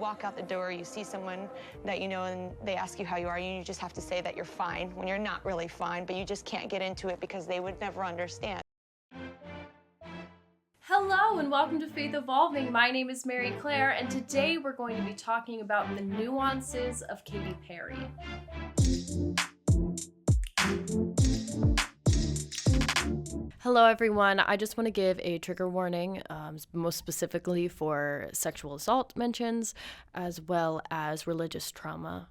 walk out the door, you see someone that you know and they ask you how you are, and you just have to say that you're fine when you're not really fine, but you just can't get into it because they would never understand. Hello and welcome to Faith Evolving. My name is Mary Claire, and today we're going to be talking about the nuances of Katy Perry. Hello everyone, I just want to give a trigger warning, most specifically for sexual assault mentions, as well as religious trauma.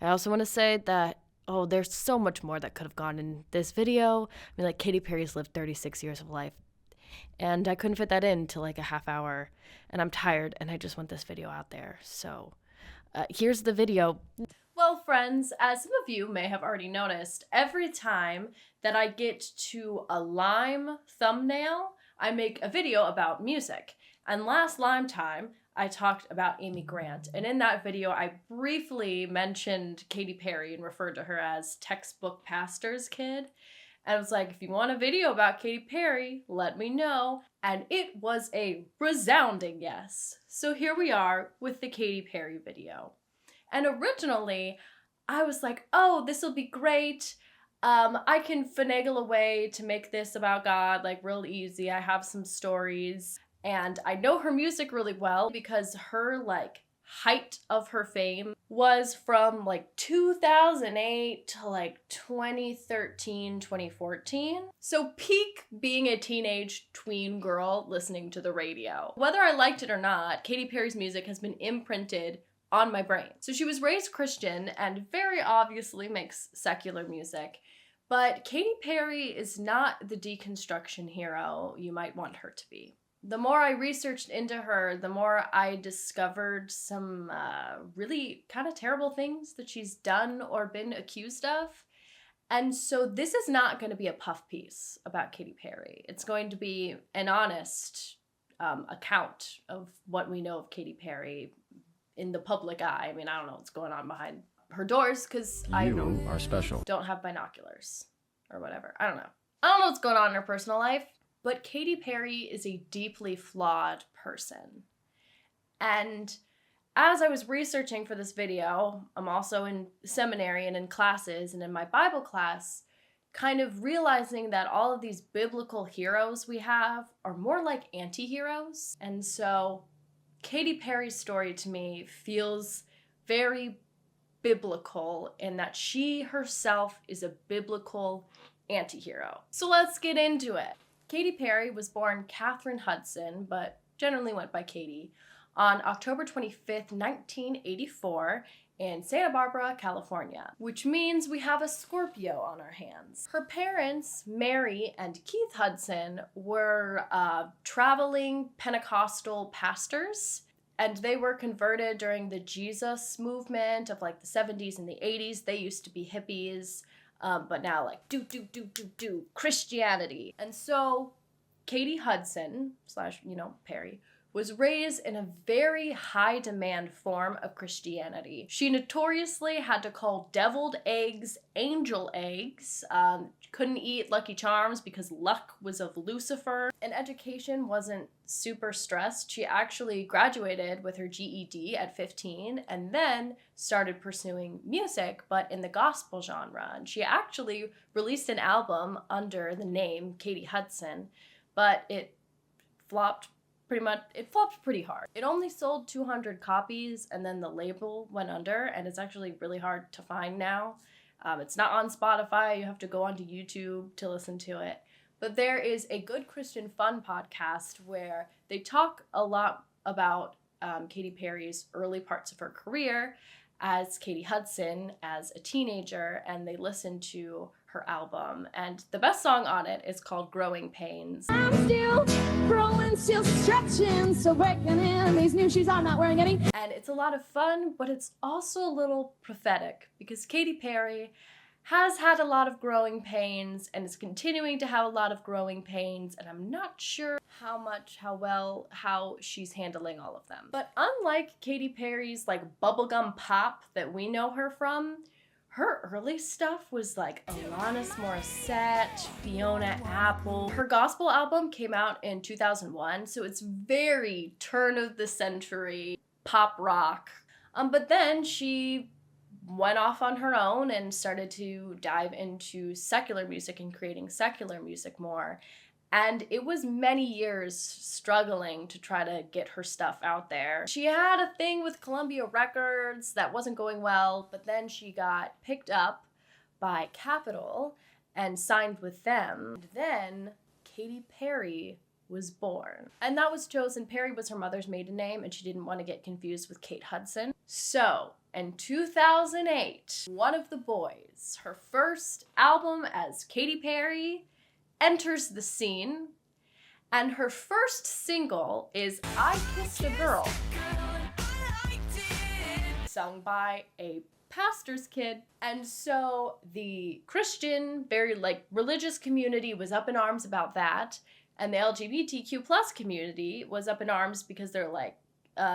I also want to say that, there's so much more that could have gone in this video. I mean, like, Katy Perry's lived 36 years of life, and I couldn't fit that into like a half hour, and I'm tired, and I just want this video out there. So here's the video. Well, friends, as some of you may have already noticed, every time that I get to a Lime thumbnail, I make a video about music. And last Lime time, I talked about Amy Grant. And in that video, I briefly mentioned Katy Perry and referred to her as textbook pastor's kid. And I was like, if you want a video about Katy Perry, let me know. And it was a resounding yes. So here we are with the Katy Perry video. And originally, I was like, this will be great. I can finagle a way to make this about God, like, real easy. I have some stories. And I know her music really well because her, like, height of her fame was from, like, 2008 to, like, 2013, 2014. So peak being a teenage tween girl listening to the radio. Whether I liked it or not, Katy Perry's music has been imprinted on my brain. So she was raised Christian and very obviously makes secular music, but Katy Perry is not the deconstruction hero you might want her to be. The more I researched into her, the more I discovered some really kind of terrible things that she's done or been accused of. And so this is not going to be a puff piece about Katy Perry. It's going to be an honest account of what we know of Katy Perry in the public eye. I mean, I don't know what's going on behind her doors because I are special. Don't have binoculars or whatever. I don't know what's going on in her personal life, but Katy Perry is a deeply flawed person. And as I was researching for this video, I'm also in seminary and in classes, and in my Bible class, kind of realizing that all of these biblical heroes we have are more like anti-heroes. And so Katy Perry's story to me feels very biblical in that she herself is a biblical anti-hero. So let's get into it. Katy Perry was born Katherine Hudson, but generally went by Katy, on October 25th, 1984, in Santa Barbara, California, which means we have a Scorpio on our hands. Her parents, Mary and Keith Hudson, were traveling Pentecostal pastors, and they were converted during the Jesus movement of like the 70s and the 80s. They used to be hippies, but now like Christianity. And so Katy Hudson / Perry was raised in a very high-demand form of Christianity. She notoriously had to call deviled eggs angel eggs, couldn't eat Lucky Charms because luck was of Lucifer, and education wasn't super stressed. She actually graduated with her GED at 15 and then started pursuing music, but in the gospel genre. And she actually released an album under the name Katy Hudson, but it flopped pretty hard. It only sold 200 copies, and then the label went under, and it's actually really hard to find now. It's not on Spotify. You have to go onto YouTube to listen to it. But there is a Good Christian Fun podcast where they talk a lot about Katy Perry's early parts of her career as Katy Hudson as a teenager, and they listen to her album. And the best song on it is called Growing Pains. I'm still growing, still stretching, still breaking in these new shoes, I'm not wearing any. And it's a lot of fun, but it's also a little prophetic because Katy Perry has had a lot of growing pains and is continuing to have a lot of growing pains, and I'm not sure how she's handling all of them. But unlike Katy Perry's like bubblegum pop that we know her from, her early stuff was like Alanis Morissette, Fiona Apple. Her gospel album came out in 2001, so it's very turn of the century pop rock. But then she went off on her own and started to dive into secular music and creating secular music more. And it was many years struggling to try to get her stuff out there. She had a thing with Columbia Records that wasn't going well, but then she got picked up by Capitol and signed with them. And then Katy Perry was born. And that was chosen. Perry was her mother's maiden name, and she didn't want to get confused with Kate Hudson. So, in 2008, one of the boys, her first album as Katy Perry, enters the scene, and her first single is I Kissed a Girl, sung by a pastor's kid. And so the Christian, very religious community was up in arms about that, and the LGBTQ plus community was up in arms because they're like,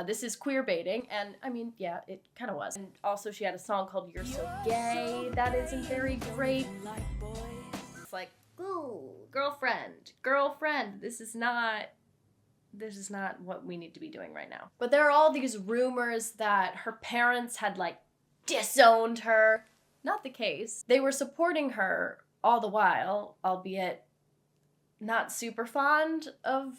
this is queer baiting. And I mean, yeah, it kind of was. And also she had a song called You're So Gay that isn't very great. It's like, ooh, girlfriend, this is not what we need to be doing right now. But there are all these rumors that her parents had disowned her. Not the case. They were supporting her all the while, albeit not super fond of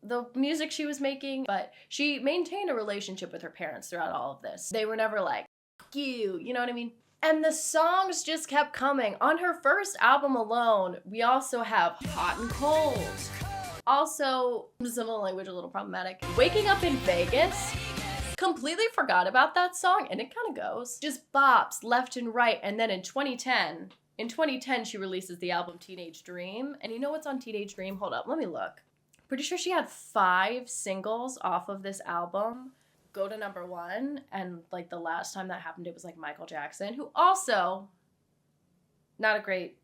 the music she was making, but she maintained a relationship with her parents throughout all of this. They were never like, fuck you know what I mean? And the songs just kept coming. On her first album alone, we also have Hot and Cold. Also, some of the language a little problematic. Waking Up in Vegas, completely forgot about that song, and it kind of goes. Just bops left and right. And then in 2010, she releases the album Teenage Dream. And you know what's on Teenage Dream? Hold up, let me look. Pretty sure she had 5 singles off of this album go to #1, and the last time that happened, it was Michael Jackson, who also not a great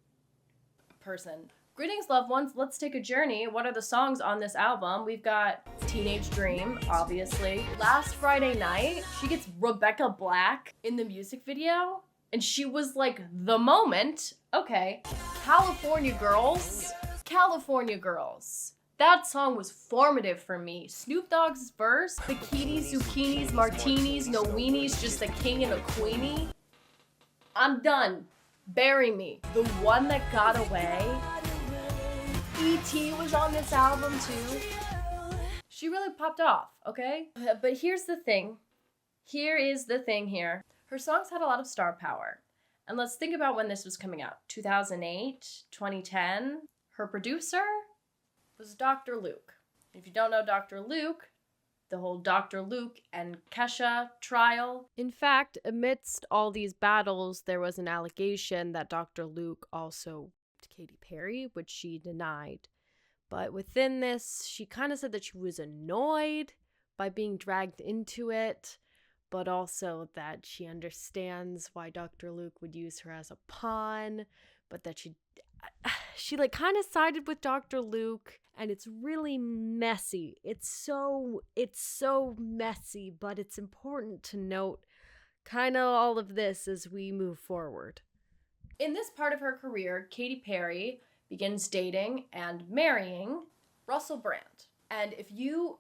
person. Greetings, loved ones. Let's take a journey. What are the songs on this album? We've got Teenage Dream, obviously. Last Friday Night, she gets Rebecca Black in the music video, and she was the moment. Okay. California Girls. That song was formative for me. Snoop Dogg's verse, bikinis, zucchinis, martinis, no weenies, just a king and a queenie. I'm done. Bury me. The One That Got Away. E.T. was on this album too. She really popped off, okay? But here's the thing. Here. Her songs had a lot of star power. And let's think about when this was coming out. 2008, 2010. Her producer was Dr. Luke. If you don't know Dr. Luke, the whole Dr. Luke and Kesha trial. In fact, amidst all these battles, there was an allegation that Dr. Luke also raped Katy Perry, which she denied. But within this, she kind of said that she was annoyed by being dragged into it, but also that she understands why Dr. Luke would use her as a pawn, but that she kind of sided with Dr. Luke, and it's really messy. It's so messy, but it's important to note kind of all of this as we move forward. In this part of her career, Katy Perry begins dating and marrying Russell Brand. And if you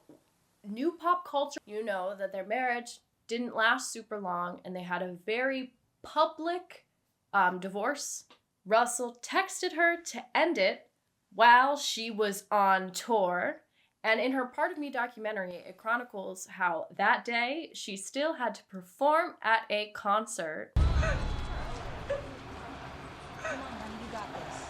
knew pop culture, you know that their marriage didn't last super long, and they had a very public divorce. Russell texted her to end it while she was on tour. And in her Part of Me documentary, it chronicles how that day she still had to perform at a concert. Come on, honey, you got this.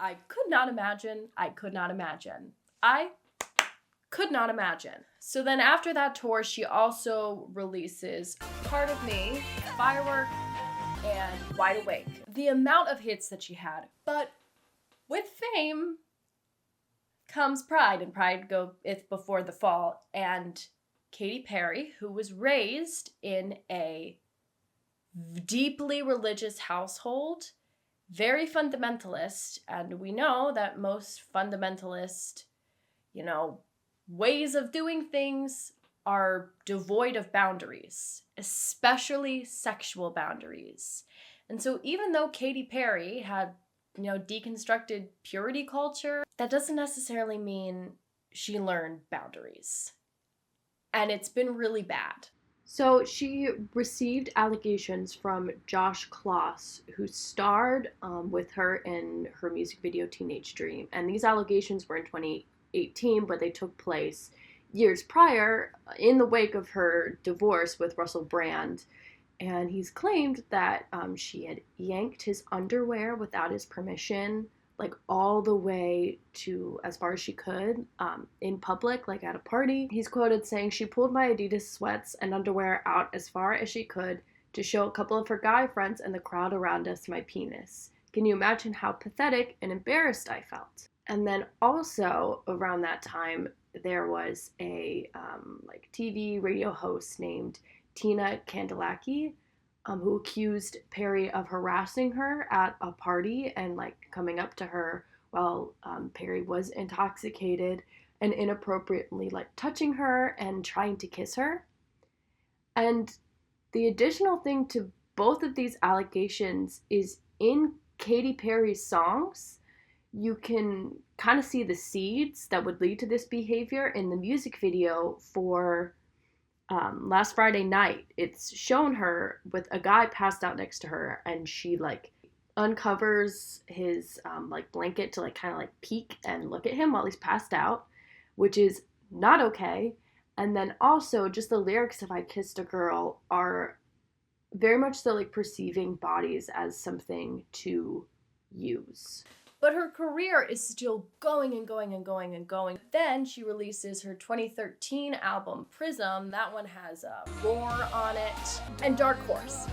I could not imagine. So then after that tour, she also releases Part of Me, Firework, and Wide Awake. The amount of hits that she had. But with fame comes pride, and pride goeth before the fall. And Katy Perry, who was raised in a deeply religious household, very fundamentalist, and we know that most fundamentalist, ways of doing things are devoid of boundaries, especially sexual boundaries. And so even though Katy Perry had, deconstructed purity culture, that doesn't necessarily mean she learned boundaries. And it's been really bad. So she received allegations from Josh Kloss, who starred with her in her music video Teenage Dream. And these allegations were in 2018, but they took place years prior in the wake of her divorce with Russell Brand. And he's claimed that she had yanked his underwear without his permission, like all the way to as far as she could in public, like at a party. He's quoted saying, "She pulled my Adidas sweats and underwear out as far as she could to show a couple of her guy friends and the crowd around us my penis. Can you imagine how pathetic and embarrassed I felt?" And then also around that time, there was a TV radio host named Tina Kandelaki, who accused Perry of harassing her at a party and coming up to her while Perry was intoxicated and inappropriately touching her and trying to kiss her. And the additional thing to both of these allegations is in Katy Perry's songs, you can kind of see the seeds that would lead to this behavior in the music video for Last Friday Night. It's shown her with a guy passed out next to her, and she uncovers his blanket to kind of peek and look at him while he's passed out, which is not okay. And then also just the lyrics, "If I Kissed a Girl," are very much so perceiving bodies as something to use. But her career is still going and going and going and going. Then she releases her 2013 album, Prism. That one has a roar on it. And Dark Horse.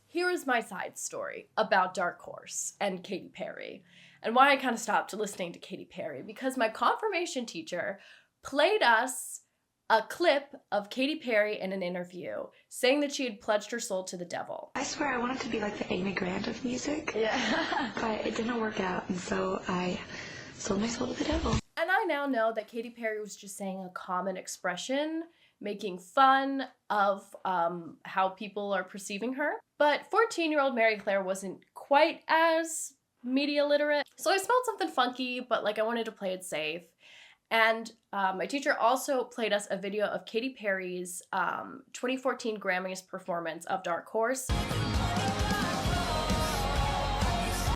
Here is my side story about Dark Horse and Katy Perry, and why I kind of stopped listening to Katy Perry, because my confirmation teacher played us a clip of Katy Perry in an interview saying that she had pledged her soul to the devil. I swear I wanted to be like the Amy Grant of music. Yeah. But it didn't work out, and so I sold my soul to the devil. And I now know that Katy Perry was just saying a common expression, making fun of how people are perceiving her. But 14-year-old Mary Clare wasn't quite as media literate. So I smelled something funky, but I wanted to play it safe. And my teacher also played us a video of Katy Perry's 2014 Grammys performance of Dark Horse.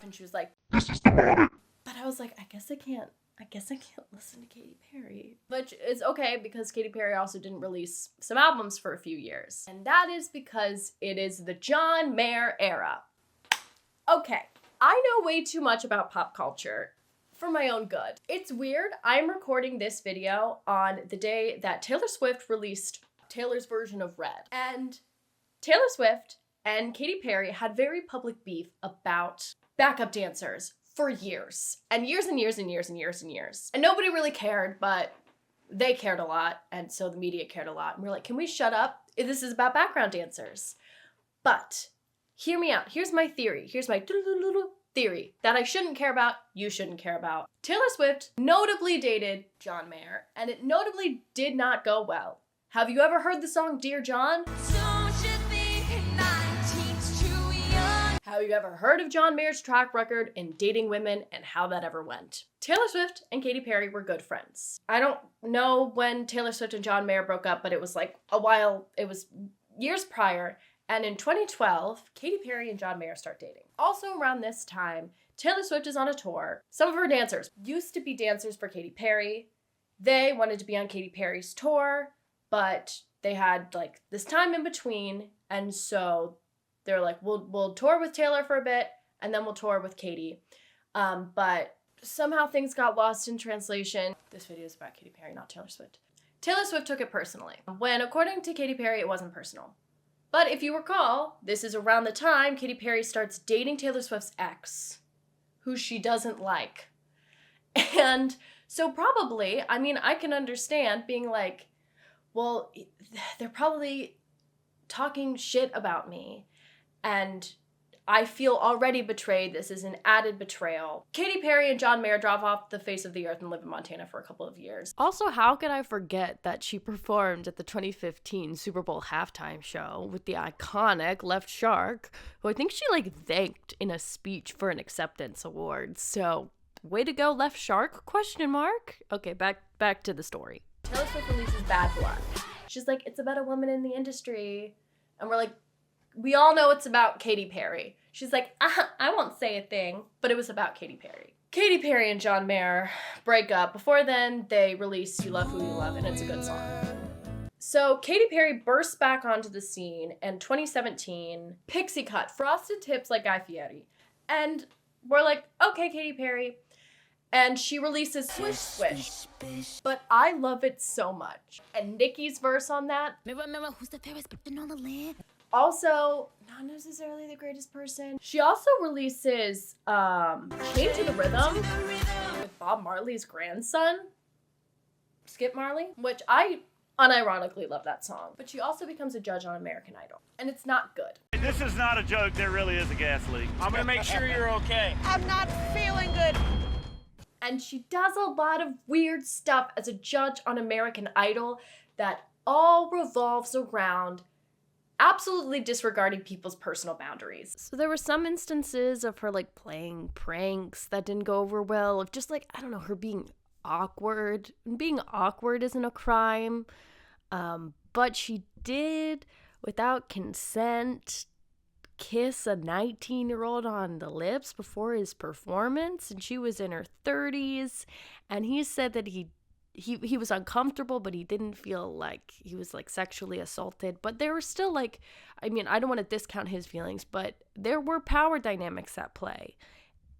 And she was like, "This is demonic." But I was like, I guess I can't listen to Katy Perry. But it's okay, because Katy Perry also didn't release some albums for a few years. And that is because it is the John Mayer era. Okay, I know way too much about pop culture for my own good. It's weird, I'm recording this video on the day that Taylor Swift released Taylor's version of Red. And Taylor Swift and Katy Perry had very public beef about backup dancers for years. And years and years and years and years and years. And nobody really cared, but they cared a lot, and so the media cared a lot. And we're like, can we shut up? This is about background dancers. But hear me out. Here's my theory. Here's my theory that I shouldn't care about, you shouldn't care about. Taylor Swift notably dated John Mayer, and it notably did not go well. Have you ever heard the song Dear John? Have you ever heard of John Mayer's track record in dating women and how that ever went? Taylor Swift and Katy Perry were good friends. I don't know when Taylor Swift and John Mayer broke up, but it was a while, it was years prior. And in 2012, Katy Perry and John Mayer start dating. Also around this time, Taylor Swift is on a tour. Some of her dancers used to be dancers for Katy Perry. They wanted to be on Katy Perry's tour, but they had this time in between, and so they're like, we'll tour with Taylor for a bit, and then we'll tour with Katy. But somehow things got lost in translation. This video is about Katy Perry, not Taylor Swift. Taylor Swift took it personally, when according to Katy Perry, it wasn't personal. But if you recall, this is around the time Katy Perry starts dating Taylor Swift's ex, who she doesn't like. And so probably, I can understand being like, well, they're probably talking shit about me, and I feel already betrayed. This is an added betrayal. Katy Perry and John Mayer drop off the face of the earth and live in Montana for a couple of years. Also, how could I forget that she performed at the 2015 Super Bowl halftime show with the iconic Left Shark, who I think she thanked in a speech for an acceptance award. So, way to go, Left Shark? ? Okay, back to the story. Taylor Swift releases Bad Blood. She's like, it's about a woman in the industry. And we're like, we all know it's about Katy Perry. She's like, I won't say a thing, but it was about Katy Perry. Katy Perry and John Mayer break up. Before then, they release You Love Who You Love, and it's a good song. So Katy Perry bursts back onto the scene in 2017, pixie cut, frosted tips like Guy Fieri. And we're like, okay, Katy Perry. And she releases Swish Swish. But I love it so much. And Nicki's verse on that. Mirror, who's the fairest person on the land? Also, not necessarily the greatest person. She also releases Chained to the Rhythm with Bob Marley's grandson, Skip Marley, which I unironically love that song. But she also becomes a judge on American Idol, and it's not good. This is not a joke, there really is a gas leak. I'm gonna make sure you're okay. I'm not feeling good. And she does a lot of weird stuff as a judge on American Idol that all revolves around absolutely disregarding people's personal boundaries. So there were some instances of her playing pranks that didn't go over well, of just I don't know, her being awkward. And being awkward isn't a crime, but she did, without consent, kiss a 19-year-old on the lips before his performance, and she was in her 30s, and he said that he was uncomfortable, but he didn't feel like he was sexually assaulted. But there were still I don't want to discount his feelings, but there were power dynamics at play.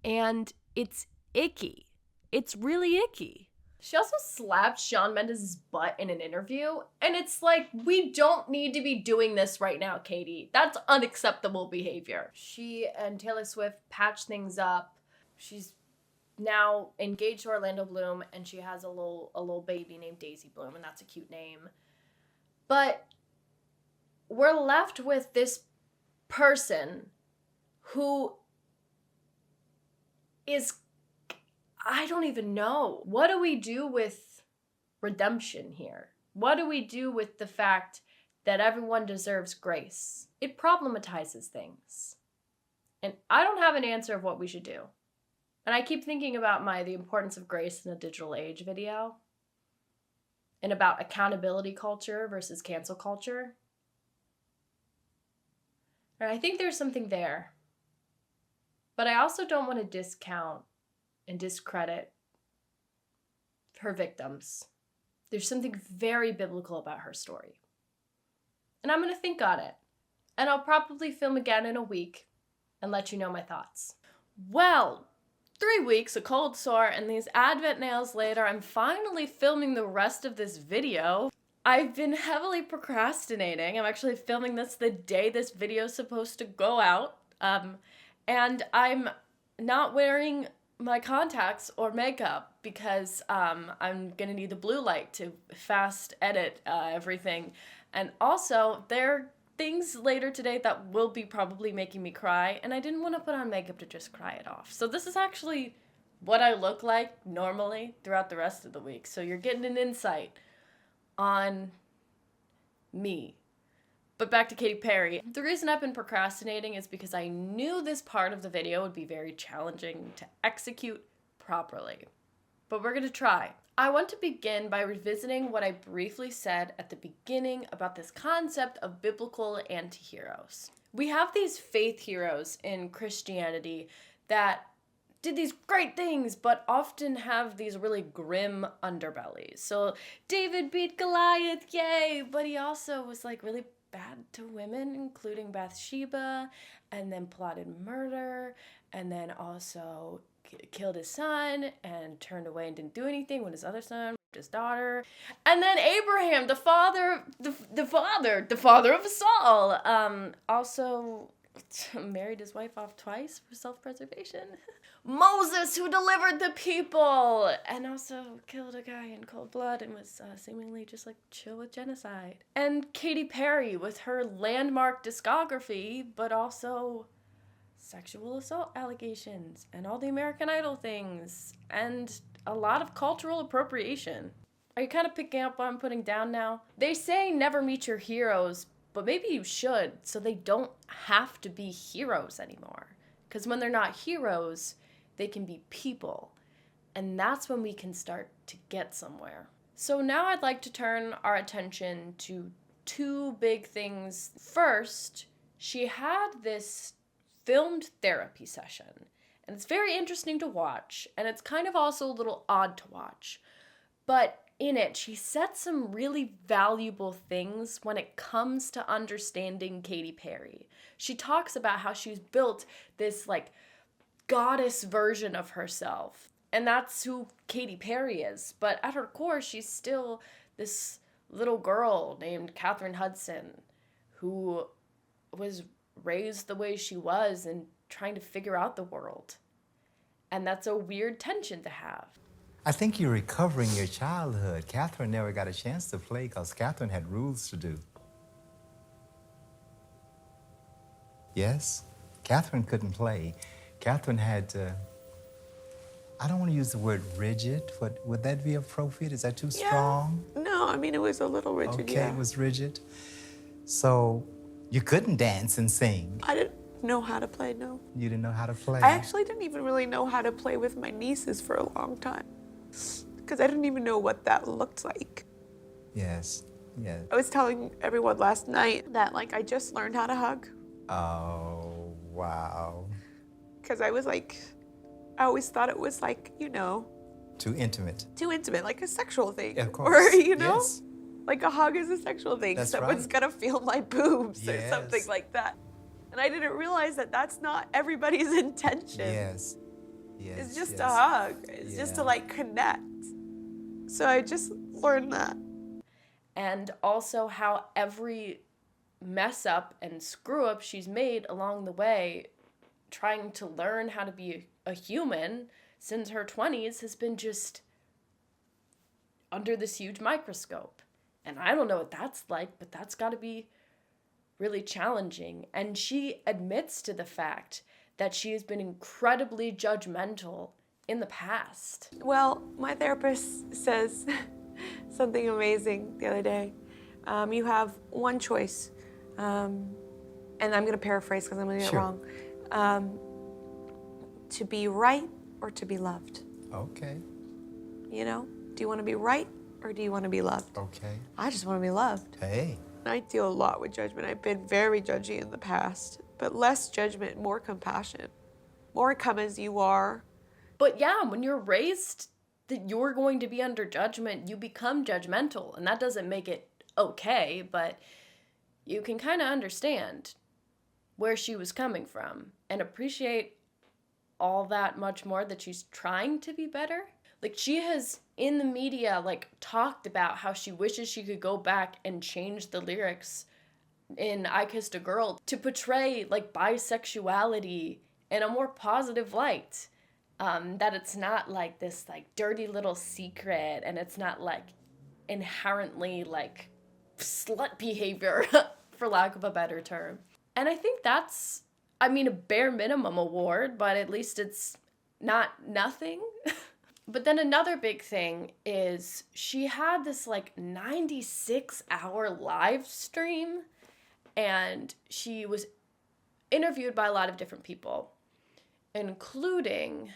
And it's icky. It's really icky. She also slapped Shawn Mendes' butt in an interview. And it's we don't need to be doing this right now, Katy. That's unacceptable behavior. She and Taylor Swift patched things up. She's now engaged to Orlando Bloom, and she has a little baby named Daisy Bloom, and that's a cute name. But we're left with this person who is, I don't even know. What do we do with redemption here? What do we do with the fact that everyone deserves grace? It problematizes things. And I don't have an answer of what we should do. And I keep thinking about the importance of grace in the digital age video, and about accountability culture versus cancel culture. And I think there's something there. But I also don't want to discount and discredit her victims. There's something very biblical about her story. And I'm going to think on it. And I'll probably film again in a week and let you know my thoughts. Well, 3 weeks, a cold sore, and these Advent nails later, I'm finally filming the rest of this video. I've been heavily procrastinating. I'm actually filming this the day this video is supposed to go out. And I'm not wearing my contacts or makeup because I'm gonna need the blue light to fast edit everything. And also, there are things later today that will be probably making me cry, and I didn't want to put on makeup to just cry it off. So this is actually what I look like normally throughout the rest of the week. So you're getting an insight on me. But back to Katy Perry. The reason I've been procrastinating is because I knew this part of the video would be very challenging to execute properly. But we're gonna try. I want to begin by revisiting what I briefly said at the beginning about this concept of biblical anti-heroes. We have these faith heroes in Christianity that did these great things, but often have these really grim underbellies. So David beat Goliath, yay! But he also was really bad to women, including Bathsheba, and then plotted murder, and then also killed his son and turned away and didn't do anything when his other son raped his daughter. And then Abraham, the father of us all, also married his wife off twice for self-preservation. Moses, who delivered the people, and also killed a guy in cold blood and was seemingly just chill with genocide. And Katy Perry with her landmark discography, but also sexual assault allegations and all the American Idol things and a lot of cultural appropriation. Are you kind of picking up what I'm putting down now? They say never meet your heroes, but maybe you should, so they don't have to be heroes anymore. Because when they're not heroes, they can be people. And that's when we can start to get somewhere. So now I'd like to turn our attention to two big things. First, she had this filmed therapy session. And it's very interesting to watch, and it's kind of also a little odd to watch. But in it, she said some really valuable things when it comes to understanding Katy Perry. She talks about how she's built this, like, goddess version of herself. And that's who Katy Perry is. But at her core, she's still this little girl named Katherine Hudson who was raised the way she was and trying to figure out the world. And that's a weird tension to have. I think you're recovering your childhood. Catherine never got a chance to play because Catherine had rules to do. Yes, Catherine couldn't play. Catherine had to, I don't want to use the word rigid, but would that be appropriate? Is that too strong? No, I mean, it was a little rigid, Okay, yeah. it was rigid. So you couldn't dance and sing. I didn't know how to play, no. You didn't know how to play. I actually didn't even really know how to play with my nieces for a long time because I didn't even know what that looked like. Yes, yes. I was telling everyone last night that, like, I just learned how to hug Oh, wow. because I was like, I always thought it was like, you know, Too intimate. too intimate, like a sexual thing. Of course. Or, you know, Yes. like a hug is a sexual thing. That's Someone's right. gonna feel my boobs or something Yes. like that. And I didn't realize that that's not everybody's intention. Yes. Yes. It's just yes. a hug. It's just to Yeah. like connect. So I just learned that. And also how every mess up and screw up she's made along the way, trying to learn how to be a human since her 20s, has been just under this huge microscope. And I don't know what that's like, but that's got to be really challenging. And she admits to the fact that she has been incredibly judgmental in the past. Well, my therapist says something amazing the other day. You have one choice, and I'm going to paraphrase because I'm going to get it Sure. wrong. To be right or to be loved. Okay. You know? Do you want to be right or do you want to be loved? Okay. I just want to be loved. Hey. I deal a lot with judgment. I've been very judgy in the past, but less judgment, more compassion. More come as you are. But yeah, when you're raised that you're going to be under judgment, you become judgmental. And that doesn't make it okay, but you can kind of understand where she was coming from and appreciate all that much more that she's trying to be better. Like, she has, in the media, like, talked about how she wishes she could go back and change the lyrics in I Kissed a Girl to portray, like, bisexuality in a more positive light. That it's not, like, this, like, dirty little secret, and it's not, like, inherently, like, slut behavior, for lack of a better term. And I think that's, I mean, a bare minimum award, but at least it's not nothing. But then another big thing is she had this like 96-hour live stream, and she was interviewed by a lot of different people, including,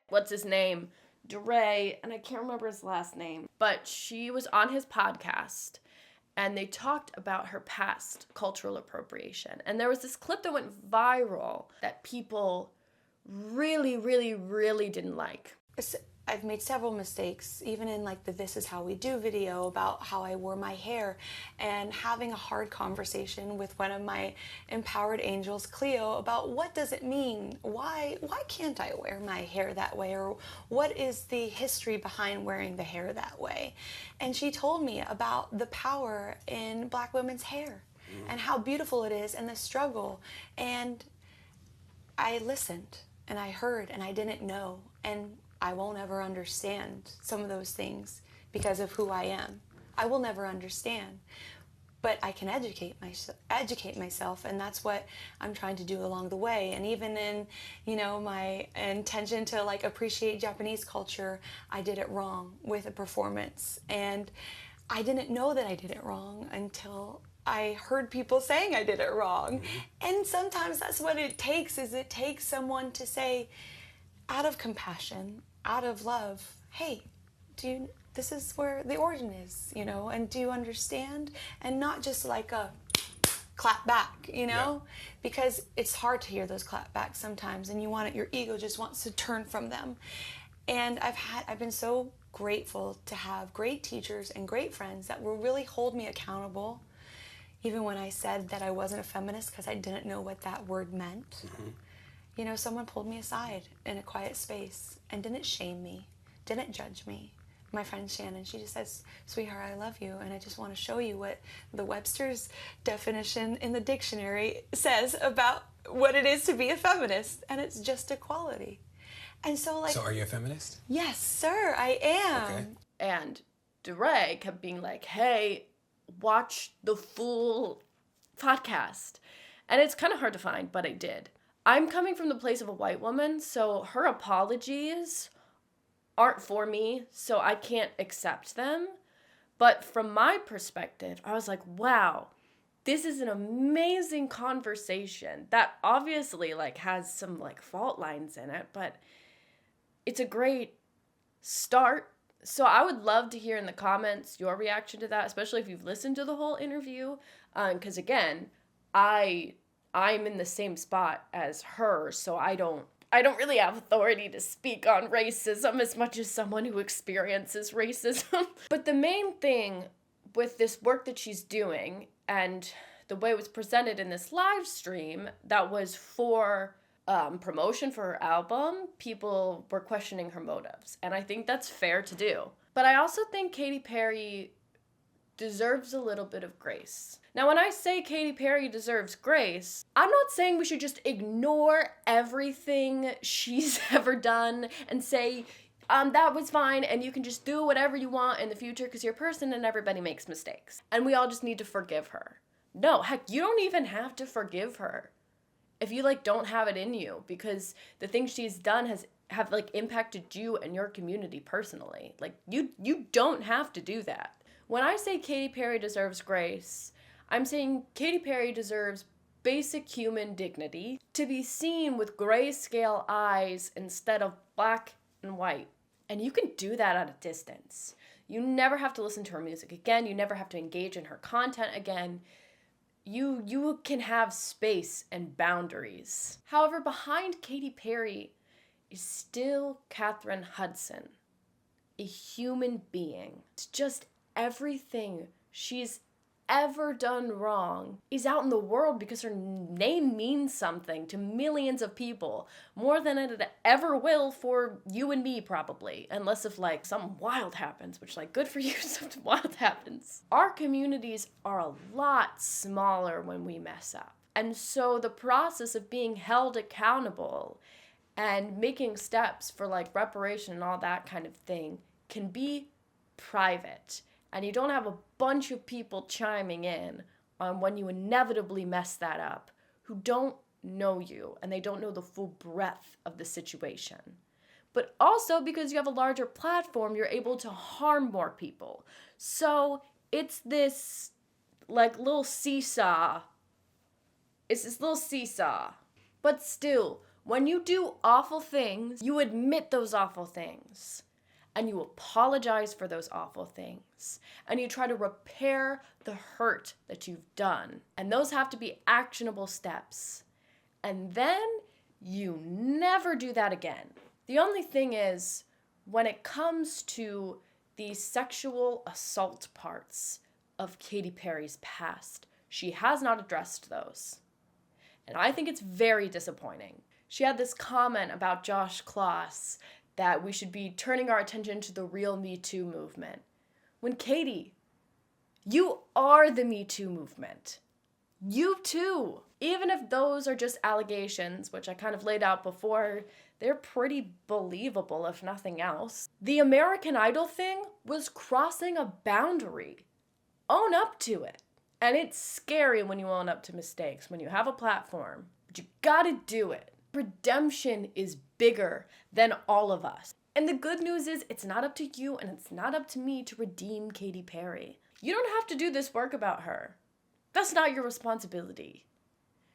what's his name? DeRay, and I can't remember his last name, but she was on his podcast, and they talked about her past cultural appropriation. And there was this clip that went viral that people really, really, really didn't like. I've made several mistakes, even in like the This Is How We Do video about how I wore my hair, and having a hard conversation with one of my empowered angels, Cleo, about what does it mean? Why can't I wear my hair that way? Or what is the history behind wearing the hair that way? And she told me about the power in Black women's hair and how beautiful it is and the struggle. And I listened and I heard and I didn't know, and I won't ever understand some of those things because of who I am. I will never understand. but I can educate myself, and that's what I'm trying to do along the way. And even in, my intention to like appreciate Japanese culture, I did it wrong with a performance, and I didn't know that I did it wrong until I heard people saying I did it wrong. And sometimes that's what it takes, is it takes someone to say, out of compassion, out of love, hey, this is where the origin is, and do you understand? And not just like a clap back, because it's hard to hear those clap backs sometimes, and your ego just wants to turn from them. And I've been so grateful to have great teachers and great friends that will really hold me accountable, even when I said that I wasn't a feminist because I didn't know what that word meant. Someone pulled me aside in a quiet space and didn't shame me, didn't judge me. My friend Shannon, she just says, sweetheart, I love you, and I just want to show you what the Webster's definition in the dictionary says about what it is to be a feminist, and it's just equality. And so, So are you a feminist? Yes, sir, I am. Okay. And DeRay kept being like, hey, watch the full podcast. And it's kind of hard to find, but I did. I'm coming from the place of a white woman, so her apologies aren't for me, so I can't accept them. But from my perspective, I was like, wow, this is an amazing conversation that obviously has some fault lines in it, but it's a great start. So I would love to hear in the comments your reaction to that, especially if you've listened to the whole interview, because again, I'm in the same spot as her, so I don't really have authority to speak on racism as much as someone who experiences racism. But the main thing with this work that she's doing and the way it was presented in this live stream that was for promotion for her album, people were questioning her motives. And I think that's fair to do. But I also think Katy Perry deserves a little bit of grace. Now, when I say Katy Perry deserves grace, I'm not saying we should just ignore everything she's ever done and say, that was fine and you can just do whatever you want in the future because you're a person and everybody makes mistakes. And we all just need to forgive her. No, heck, you don't even have to forgive her if you don't have it in you, because the things she's done have impacted you and your community personally. You don't have to do that. When I say Katy Perry deserves grace, I'm saying Katy Perry deserves basic human dignity, to be seen with grayscale eyes instead of black and white. And you can do that at a distance. You never have to listen to her music again. You never have to engage in her content again. You can have space and boundaries. However, behind Katy Perry is still Katherine Hudson, a human being. It's just everything she's ever done wrong is out in the world because her name means something to millions of people, more than it ever will for you and me probably, unless if something wild happens, which good for you, something wild happens. Our communities are a lot smaller when we mess up. And so the process of being held accountable and making steps for reparation and all that kind of thing can be private. And you don't have a bunch of people chiming in on when you inevitably mess that up who don't know you and they don't know the full breadth of the situation. But also because you have a larger platform, you're able to harm more people. So it's this little seesaw. It's this little seesaw. But still, when you do awful things, you admit those awful things. And you apologize for those awful things. And you try to repair the hurt that you've done. And those have to be actionable steps. And then you never do that again. The only thing is, when it comes to the sexual assault parts of Katy Perry's past, she has not addressed those. And I think it's very disappointing. She had this comment about Josh Kloss that we should be turning our attention to the real Me Too movement. When Katy, you are the Me Too movement. You too. Even if those are just allegations, which I kind of laid out before, they're pretty believable if nothing else. The American Idol thing was crossing a boundary. Own up to it. And it's scary when you own up to mistakes, when you have a platform, but you gotta do it. Redemption is bigger than all of us. And the good news is it's not up to you and it's not up to me to redeem Katy Perry. You don't have to do this work about her. That's not your responsibility.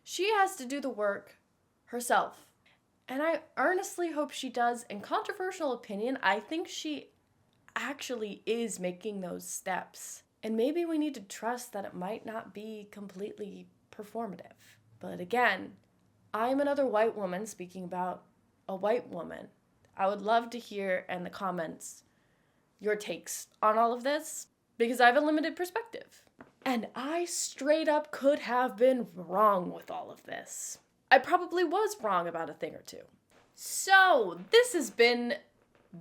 She has to do the work herself. And I earnestly hope she does. In controversial opinion, I think she actually is making those steps. And maybe we need to trust that it might not be completely performative. But again, I'm another white woman speaking about a white woman. I would love to hear in the comments your takes on all of this, because I have a limited perspective. And I straight up could have been wrong with all of this. I probably was wrong about a thing or two. So, this has been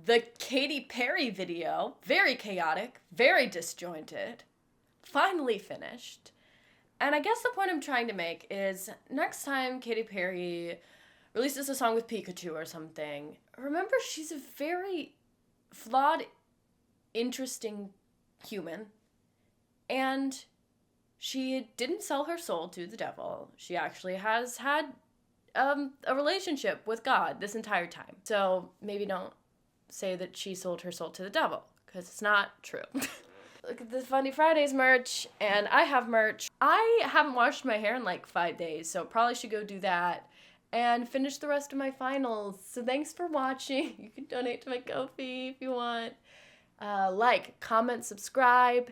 the Katy Perry video. Very chaotic, very disjointed, finally finished. And I guess the point I'm trying to make is next time Katy Perry releases a song with Pikachu or something, remember she's a very flawed, interesting human. And she didn't sell her soul to the devil. She actually has had a relationship with God this entire time. So maybe don't say that she sold her soul to the devil, because it's not true. Look at the Funny Fridays merch, and I have merch. I haven't washed my hair in like 5 days, so probably should go do that and finish the rest of my finals. So thanks for watching. You can donate to my Ko-fi if you want. Like, comment, subscribe,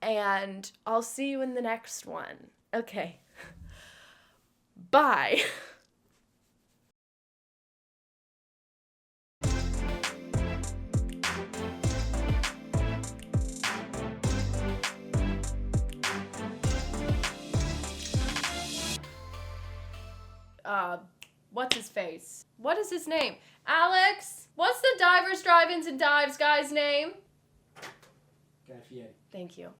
and I'll see you in the next one. Okay. Bye. What's his face? What is his name? Alex! What's the Divers, Drive-Ins, and Dives guy's name? Guy Fieri. Thank you.